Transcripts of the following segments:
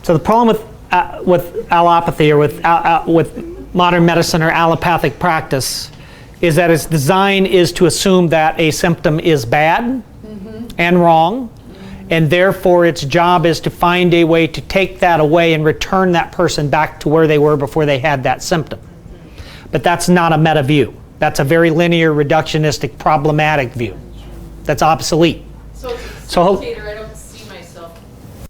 So the problem with allopathy, or with modern medicine or allopathic practice, is that its design is to assume that a symptom is bad and wrong, and therefore its job is to find a way to take that away and return that person back to where they were before they had that symptom. But that's not a meta view. That's a very linear, reductionistic, problematic view. That's obsolete. So as a facilitator, I don't see myself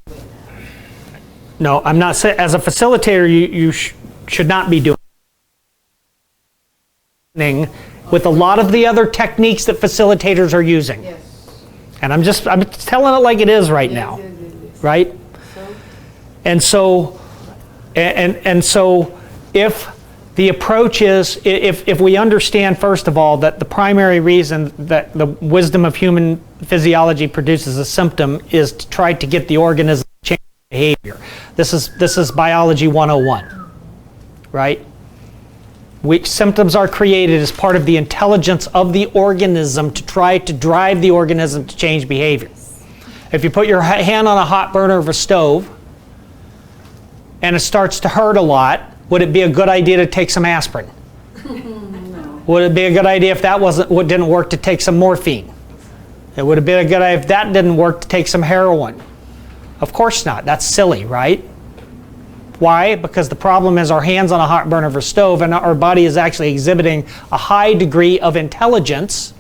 doing that. No, I'm not saying, as a facilitator, you should not be doing with a lot of the other techniques that facilitators are using. Yes. And I'm telling it like it is right now, right? And so if the approach is, if we understand first of all that the primary reason that the wisdom of human physiology produces a symptom is to try to get the organism to change behavior. This is biology 101, right? Symptoms are created as part of the intelligence of the organism to try to drive the organism to change behavior. If you put your hand on a hot burner of a stove and it starts to hurt a lot, would it be a good idea to take some aspirin? No. Would it be a good idea if that didn't work to take some morphine? It would have been a good idea if that didn't work to take some heroin. Of course not. That's silly, right? Why? Because the problem is our hand's on a hot burner of a stove and our body is actually exhibiting a high degree of intelligence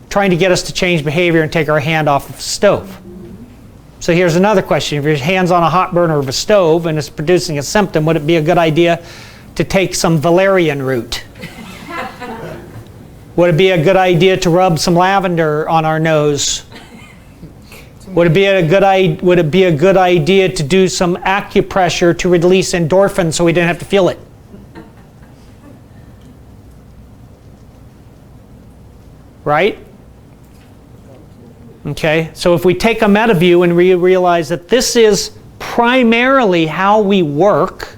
trying to get us to change behavior and take our hand off of the stove. So here's another question. If your hand's on a hot burner of a stove and it's producing a symptom, would it be a good idea to take some valerian root? Would it be a good idea to rub some lavender on our nose? Would it be a good idea to do some acupressure to release endorphins so we didn't have to feel it? Right? Okay, so if we take a meta view and we realize that this is primarily how we work,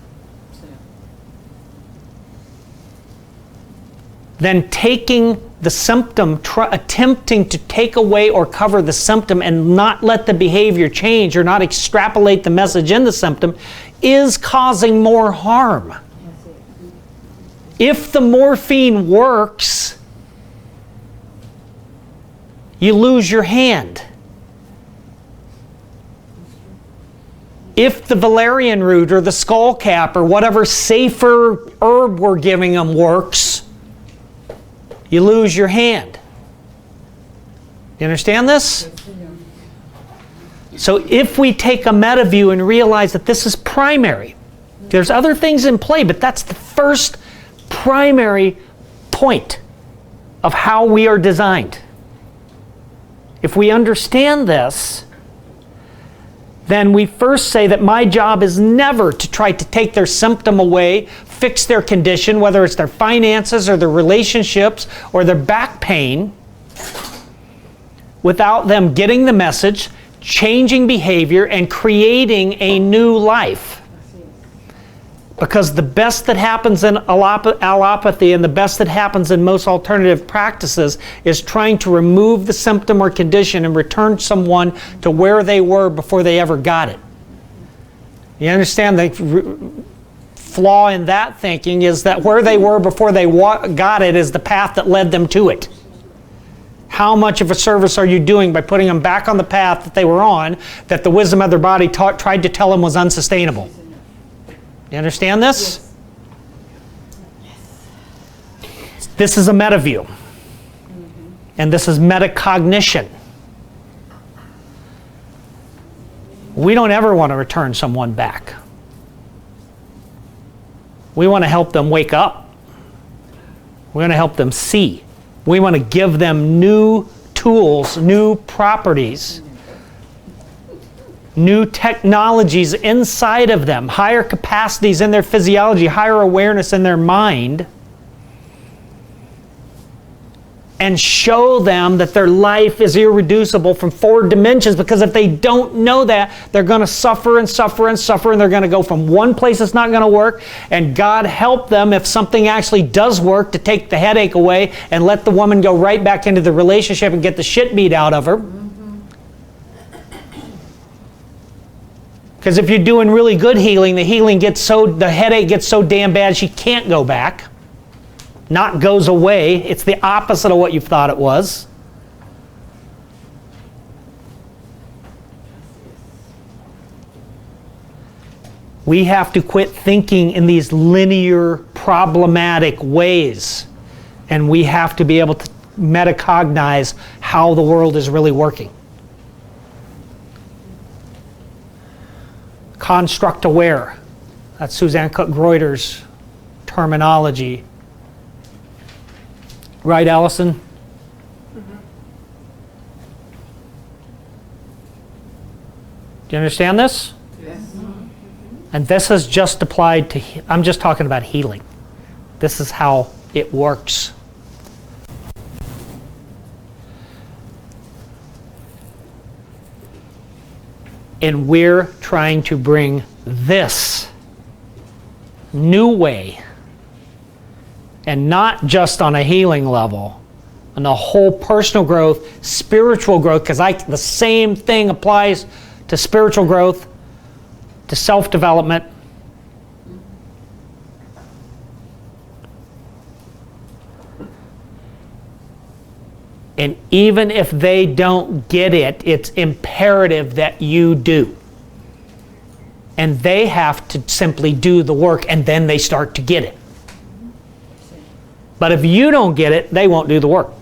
then taking the symptom, attempting to take away or cover the symptom and not let the behavior change or not extrapolate the message in the symptom is causing more harm. If the morphine works, you lose your hand. If the valerian root or the skull cap or whatever safer herb we're giving them works, you lose your hand. You understand this? So if we take a meta view and realize that this is primary, there's other things in play, but that's the first primary point of how we are designed. If we understand this, then we first say that my job is never to try to take their symptom away, fix their condition, whether it's their finances or their relationships or their back pain, without them getting the message, changing behavior, and creating a new life. Because the best that happens in allopathy and the best that happens in most alternative practices is trying to remove the symptom or condition and return someone to where they were before they ever got it. You understand the flaw in that thinking is that where they were before they got it is the path that led them to it. How much of a service are you doing by putting them back on the path that they were on, that the wisdom of their body tried to tell them was unsustainable? You understand this? Yes. This is a meta view. And this is metacognition. We don't ever want to return someone back. We want to help them wake up. We want to help them see. We want to give them new tools, new properties, new technologies inside of them, higher capacities in their physiology, higher awareness in their mind, and show them that their life is irreducible from 4 dimensions, because if they don't know that, they're going to suffer and suffer and suffer, and they're going to go from one place that's not going to work, and God help them if something actually does work to take the headache away and let the woman go right back into the relationship and get the shit beat out of her. Because if you're doing really good healing, the headache gets so damn bad she can't go back. Not goes away. It's the opposite of what you thought it was. We have to quit thinking in these linear, problematic ways. And we have to be able to metacognize how the world is really working. Construct aware. That's Suzanne Cook-Greuter's terminology. Right, Allison? Mm-hmm. Do you understand this? Yes. And this is just applied to, I'm just talking about healing. This is how it works. And we're trying to bring this new way, and not just on a healing level, on the whole personal growth, spiritual growth, because the same thing applies to spiritual growth, to self-development. And even if they don't get it, it's imperative that you do. And they have to simply do the work, and then they start to get it. But if you don't get it, they won't do the work.